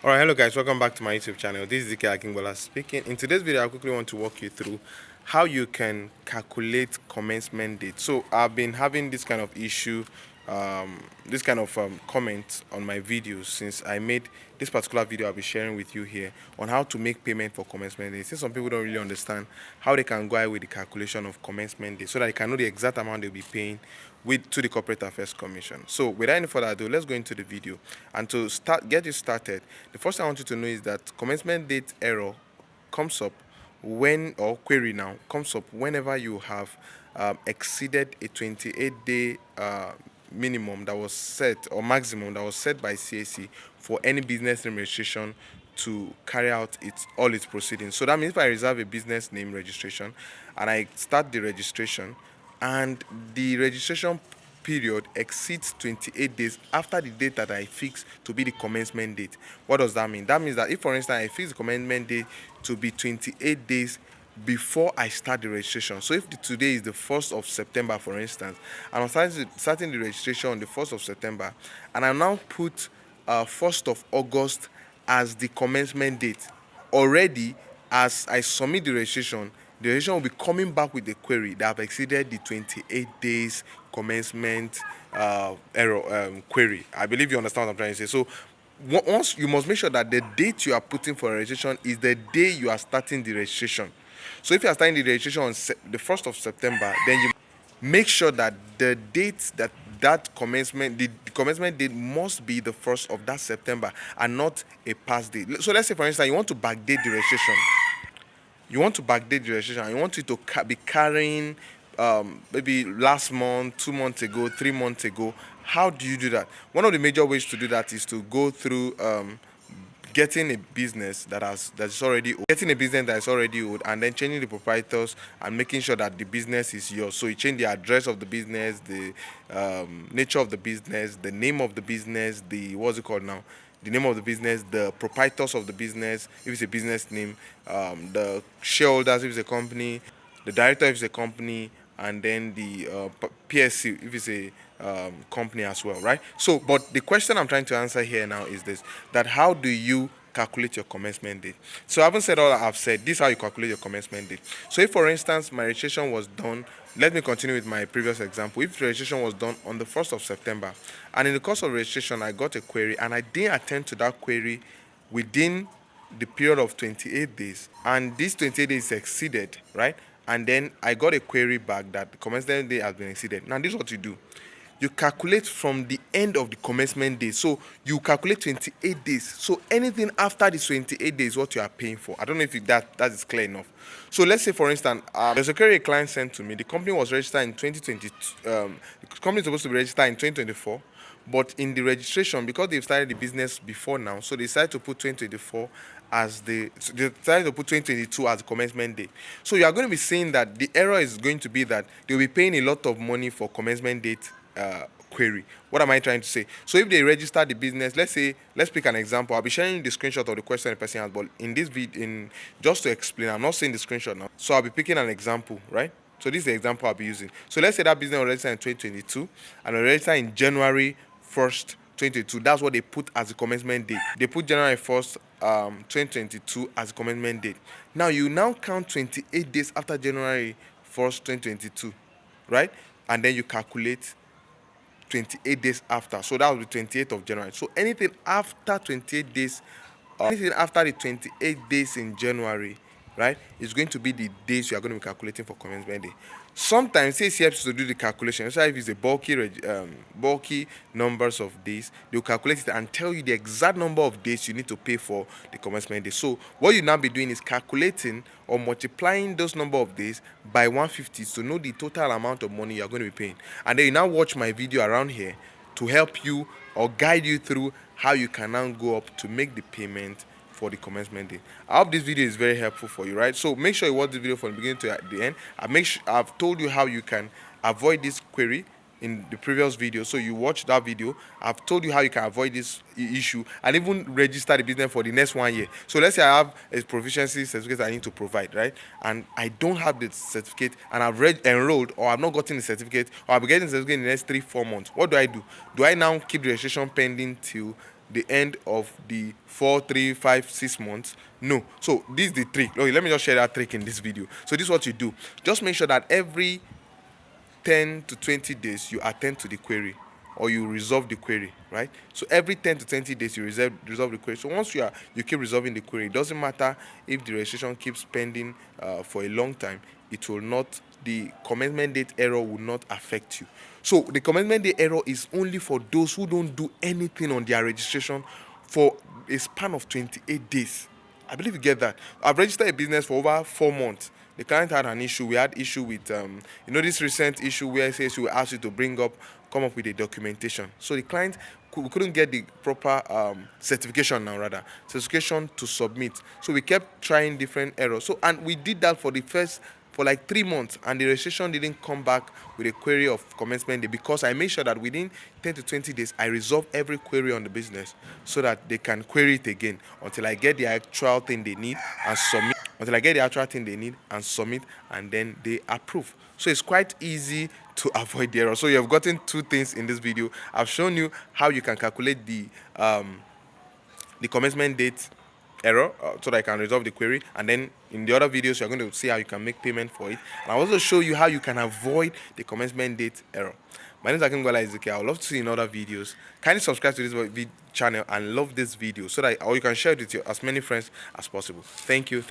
Alright, hello guys, welcome back to my YouTube channel. This is CAC speaking. In today's video, I quickly want to walk you through how you can calculate commencement date. So I've been having this kind of issue, this kind of comment on my videos since I made this particular video I'll be sharing with you here on how to make payment for commencement date. Since some people don't really understand how they can go ahead with the calculation of commencement date so that they can know the exact amount they'll be paying to the Corporate Affairs Commission. So without any further ado, let's go into the video. And to get you started, the first thing I want you to know is that commencement date error comes up or query now comes up whenever you have exceeded a 28-day minimum that was set, or maximum that was set by CAC for any business name registration to carry out all its proceedings. So that means if I reserve a business name registration and I start the registration and the registration period exceeds 28 days after the date that I fix to be the commencement date. What does that mean? That means that if, for instance, I fix the commencement date to be 28 days before I start the registration. So if today is the 1st of September, for instance, and I'm starting the registration on the 1st of September, and I now put 1st of August as the commencement date, already as I submit the registration will be coming back with a query that have exceeded the 28 days commencement error query. I believe you understand what I'm trying to say. So once you must make sure that the date you are putting for registration is the day you are starting the registration. So if you are starting the registration on the 1st of September, then you make sure that the date that commencement, the commencement date must be the 1st of that September and not a past date. So let's say, for instance, you want to backdate the registration. You want to backdate the registration and you want it to be carrying maybe last month, 2 months ago, 3 months ago. How do you do that? One of the major ways to do that is to go through getting a business that's already old, and then changing the proprietors and making sure that the business is yours. So you change the address of the business, the nature of the business, the name of the business, the name of the business, the proprietors of the business, if it's a business name, the shareholders if it's a company, the director if it's a company, and then the PSC if it's a company as well, right? So, but the question I'm trying to answer here now is this: that how do you calculate your commencement date? So I haven't said all I've said. This is how you calculate your commencement date. So if, for instance, my registration was done, let me continue with my previous example. If the registration was done on the 1st of September, and in the course of registration, I got a query, and I didn't attend to that query within the period of 28 days, and this 28 days exceeded, right? And then I got a query back that the commencement day has been exceeded. Now, this is what you do. You calculate from the end of the commencement day. So you calculate 28 days. So anything after the 28 days is what you are paying for. I don't know if that is clear enough. So let's say, for instance, there's a query a client sent to me. The company was registered in 2022. The company is supposed to be registered in 2024. But in the registration, because they've started the business before now, so they decided to put 2024 they decided to put 2022 as the commencement date. So you are going to be saying that the error is going to be that they'll be paying a lot of money for commencement date query. What am I trying to say? So if they register the business, let's pick an example. I'll be sharing the screenshot of the question the person has, but in this video, just to explain, I'm not saying the screenshot now. So I'll be picking an example, right? So this is the example I'll be using. So let's say that business was registered in 2022 and registered in January 1st, 2022. That's what they put as the commencement date. They put January 1st, 2022 as the commencement date. Now you count 28 days after January 1st, 2022, right? And then you calculate 28 days after. So that will be 28th of January. So anything after 28 days, anything after the 28 days in January, right, is going to be the days you are going to be calculating for commencement day. Sometimes CAC helps to do the calculation. So if it's a bulky numbers of days, they'll calculate it and tell you the exact number of days you need to pay for the commencement day. So what you now be doing is calculating or multiplying those number of days by 150 to know the total amount of money you're going to be paying. And then you now watch my video around here to help you or guide you through how you can now go up to make the payment for the commencement day. I hope this video is very helpful for you, right? So make sure you watch the video from the beginning to the end. I've told you how you can avoid this query in the previous video, so you watch that video. I've told you how you can avoid this issue and even register the business for the next 1 year. So let's say I have a proficiency certificate I need to provide, right? And I don't have the certificate, and I've enrolled, or I've not gotten the certificate, or I'll be getting the certificate in the next 3-4 months. What do? Do I now keep the registration pending till the end of the 4, 3, 5, 6 months. No. So this is the trick. Okay, let me just share that trick in this video. So this is what you do. Just make sure that every 10 to 20 days you attend to the query, or you resolve the query, right? So every 10 to 20 days you resolve the query. So once you keep resolving the query, it doesn't matter if the registration keeps pending for a long time, it will not, the commencement date error will not affect you. So the commencement date error is only for those who don't do anything on their registration for a span of 28 days. I believe you get that. I've registered a business for over 4 months. The client had an issue. We had issue with this recent issue where it says we asked you to come up with a documentation. So the client, we couldn't get the proper certification now, rather certification to submit. So we kept trying different errors. So, and we did that for like 3 months, and the registration didn't come back with a query of commencement day, because I made sure that within 10 to 20 days I resolve every query on the business, so that they can query it again until I get the actual thing they need and submit, and then they approve. So it's quite easy to avoid the error. So you have gotten two things in this video. I've shown you how you can calculate the commencement date error, so that I can resolve the query, and then in the other videos you're going to see how you can make payment for it, and I'll also show you how you can avoid the commencement date error. My name is Akingola Ezekiel. I would love to see you in other videos. Kindly subscribe to this channel and love this video, so that, or you can share it with as many friends as possible. Thank you.